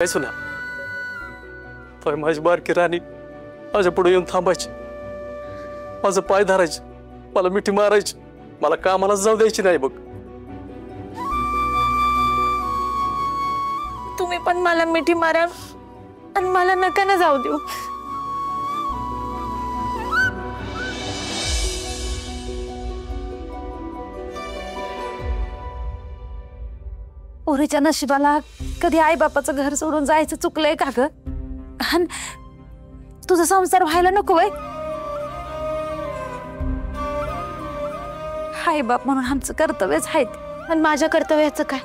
काय सुना तो माझी बारकी राणी माझ्या पुढे येऊन थांबायची, माझं पाय धरायचे, मला मिठी मारायची, मला कामाला जाऊ द्यायची नाही बघ. तुम्ही पण मला मिठी मारा आणि मला नका ना जाऊ देऊ. पोरीच्या नशिबाला कधी आई बापाचं घर सोडून जायचं चुकलंय का ग? तुझा संसार व्हायला नको वय? आई बाप म्हणून आमचं कर्तव्यच आहेत. आणि माझ्या कर्तव्याचं काय?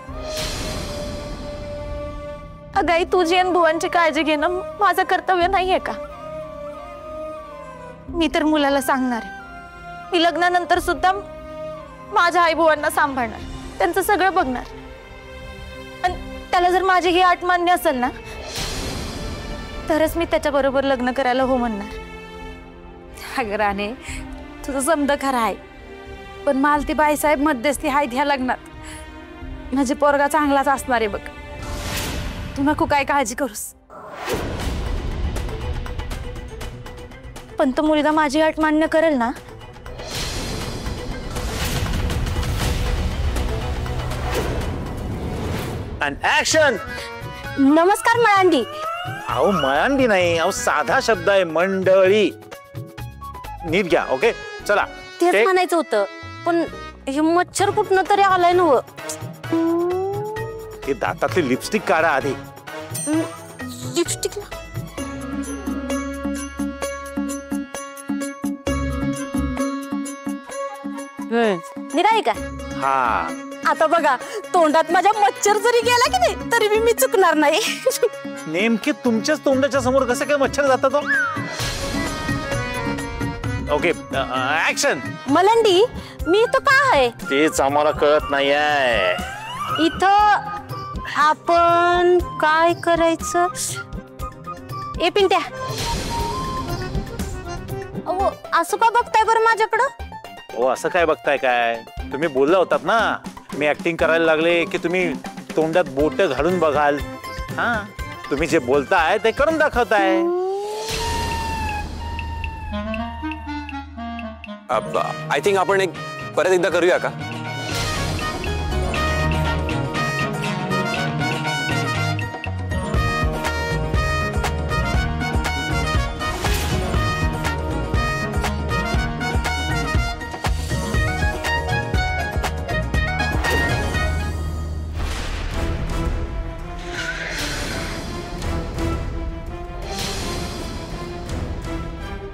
अगाई तुझी आणि भुवांची काळजी घेणं माझं कर्तव्य नाहीये का? मी तर मुलाला सांगणार आहे, मी लग्नानंतर सुद्धा माझ्या आई भुवांना सांभाळणार, त्यांचं सगळं बघणार. आणि त्याला जर माझी ही आट मान्य असेल ना तरच मी त्याच्या बरोबर लग्न करायला हो म्हणणार. अगं राणे, तुझं समज खरं आहे, पण मालती बाईसाहेब मध्यस्थी आहेत ह्या लग्नात. माझे पोरगा चांगलाच असणार आहे बघ, तू नको काय काळजी करूस. पण तो मुलगा माझी अट मान्य करेल ना? ऍक्शन. नमस्कार मळांडी. अहो मळांडी नाही, अहो साधा शब्द आहे, मंडळी. नीट घ्या. ओके चला. तेच म्हणायचं होतं, पण हे मच्छर कुठनं तरी आलाय ना. हे दातातली लिपस्टिक काढा आधी. लिपस्टिक निराई का? हा आता बघा, तोंडात माझ्या मच्छर जरी गेला की नाही तरी मी चुकणार नाही. नेमके तुमच्याच तोंडाच्या समोर कसं काय मच्छर जातात? Okay action. मलंडी, मी तो का आहे तेच आम्हाला कळत नाहीये. इथं आपण काय करायचं? ए पिंट्या, अहो असं का बघताय बरं माझ्याकडं? हो असं काय बघताय काय? तुम्ही बोलला होतात ना, मी ऍक्टिंग करायला लागले की तुम्ही तोंडात बोट घालून बघाल. हा, तुम्ही जे बोलताय ते करून दाखवताय. आय थिंक आपण एक परत एकदा करूया का?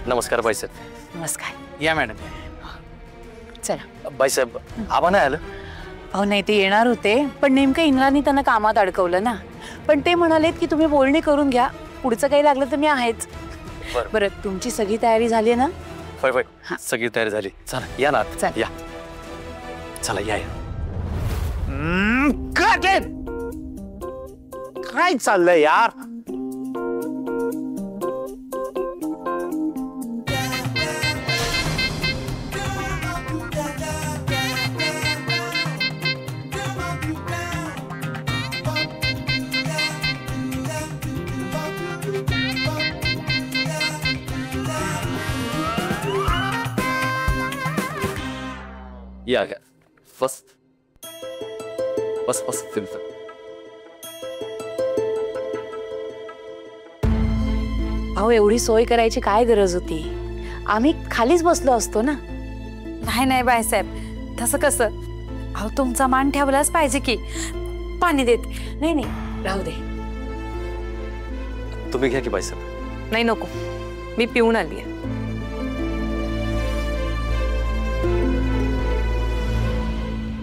नमस्कार बाईसाहेब. नमस्कार. या मॅडम. चला. बाईसाहेब, आबा नाही आलं? अहो नाही, ते येणार होते, पण नेमकं इंद्रानी त्यांना कामात अडकवलं ना. पण ते म्हणालेत की तुम्ही बोलणी करून घ्या, पुढचं काही लागलं तर मी आहेच. बरं, तुमची सगळी तयारी झाली ना? होय होय, सगळी तयारी झाली. चला या ना. या चला या. काय चाललंय यार? या फर्स्ट फिल्म. अहो एवढी सोय करायची काय गरज होती? आम्ही खालीच बसलो असतो ना. नाही नाही बाईसाहेब, तसं कसं? अहो तुमचा मान ठेवलाच पाहिजे की. पाणी देत. नाही नाही राहू दे. तुम्ही घ्या की बाईसाहेब. नाही नको, मी पिऊन आली.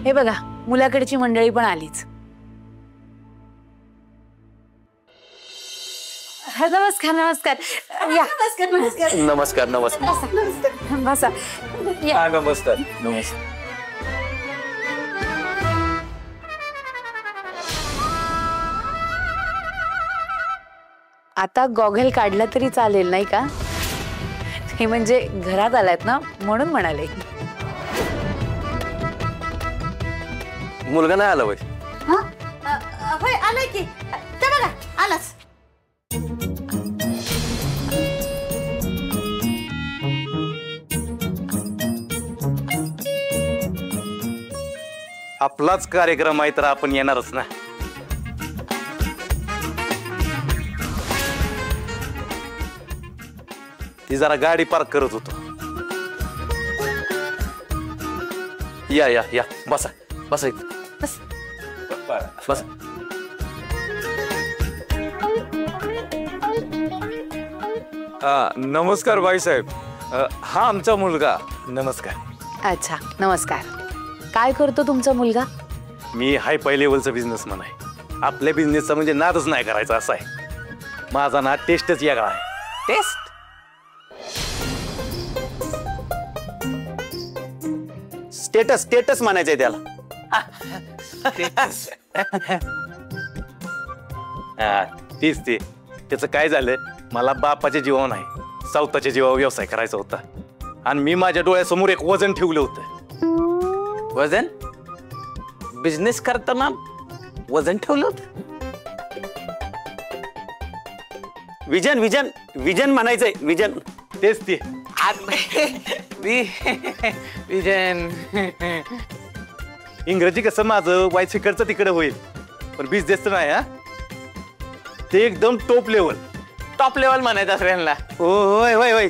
हे बघा, मुलाकडची मंडळी पण आलीच. नमस्कार नमस्कार. या. नमस्कार नमस्कार. बसा. या. नमस्कार नमस्कार. आता गॉगल काढला तरी चालेल नाही का? हे म्हणजे घरात आलात ना म्हणून म्हणाले. मुलगा नाही आला वय? होय आलाय की. ते बघा आलाच. आपलाच कार्यक्रम आहे तर आपण येणारच ना. ती जरा गाडी पार्क करत होतो. या या या बसा बसा इथं. बस. नमस्कार बाईसाहेब. हा आमचा मुलगा. नमस्कार. अच्छा नमस्कार. काय करतो तुमचा मुलगा? मी हाय फाय लेवलचा बिझनेसमॅन आहे. आपल्या बिझनेसचा म्हणजे नादच नाही करायचा असा आहे. माझा नाद टेस्टच वेगळा आहे. टेस्ट. स्टेटस स्टेटस म्हणायचंय त्याला. तीच ते. त्याचं काय झालं, मला बापाच्या जीवावर नाही सावताच्या जीवावर व्यवसाय करायचा होता आणि मी माझ्या डोळ्यासमोर एक वजन ठेवलं होतं. वजन? बिझनेस करताना वजन ठेवलं होतं? विजन विजन विजन म्हणायचंय. विजन. तेच ते. विजन. इंग्रजी कसं माझं वाईट इकडचं तिकडं होईल, पण बिझनेसचं नाही. हा ते एकदम टॉप लेवल. टॉप लेवल म्हणायचं असं यांना. होय होय होय.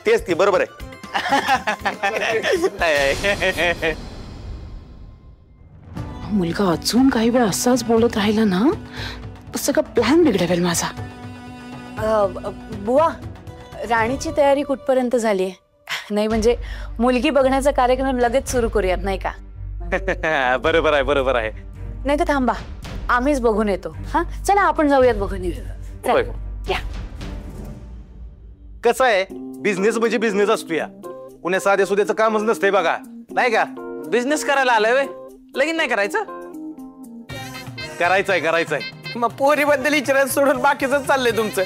तेच ती बरोबर आहे. मुलगा अजून काही वेळ असाच बोलत राहिला ना तर सगळं प्लॅन बिघडवेल माझा. बुवा, राणीची तयारी कुठपर्यंत झालीये? नाही म्हणजे मुलगी बघण्याचा कार्यक्रम लगेच सुरू करूयात नाही का? बरोबर आहे बरोबर आहे. नाही तर थांबा, आम्हीच बघून येतो. हा चला आपण जाऊयात बघून येऊ. होय. या. कसं आहे, बिझनेस म्हणजे बिझनेस असतो. या कुण्या साध्या सुध्याचं कामच नसतंय बघा, नाही का? बिझनेस करायला आलाय वे, लगीन नाही करायचं? करायचंय करायचंय. मग पोरी बद्दल विचारायचं सोडून बाकीच चाललंय तुमचं.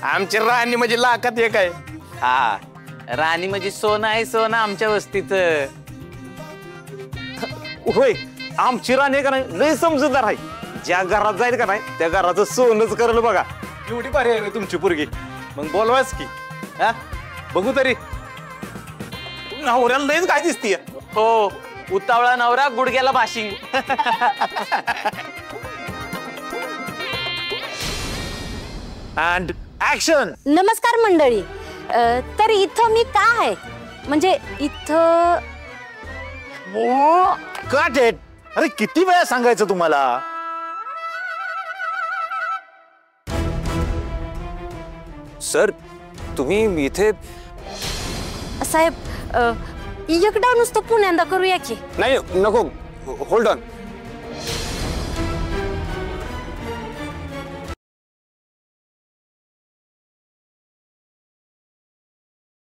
आमची राणी म्हणजे लाखात एक आहे. हा, राणी म्हणजे सोनं आहे, सोनं आमच्या वस्तीच. होय, आमची राणी का नाही लय समजूतदार आहे. ज्या घरात जाईल का नाही त्या घराचं सोनच करल बघा. एवढी भारी आहे तुमची पोरगी. मग बोलवायच की. हा बघू तरी. नवऱ्याला लयच काय दिसतीय. हो, उतावळा नवरा गुडघ्याला बाशिंग. And action. नमस्कार मंडळी. तर इथं मी का आहे म्हणजे इथं कट इट. अरे किती वेळा सांगायचं तुम्हाला? सर तुम्ही इथे. साहेब एकदा नुसतं पुण्यांदा करूया की. नाही नको. Hold on.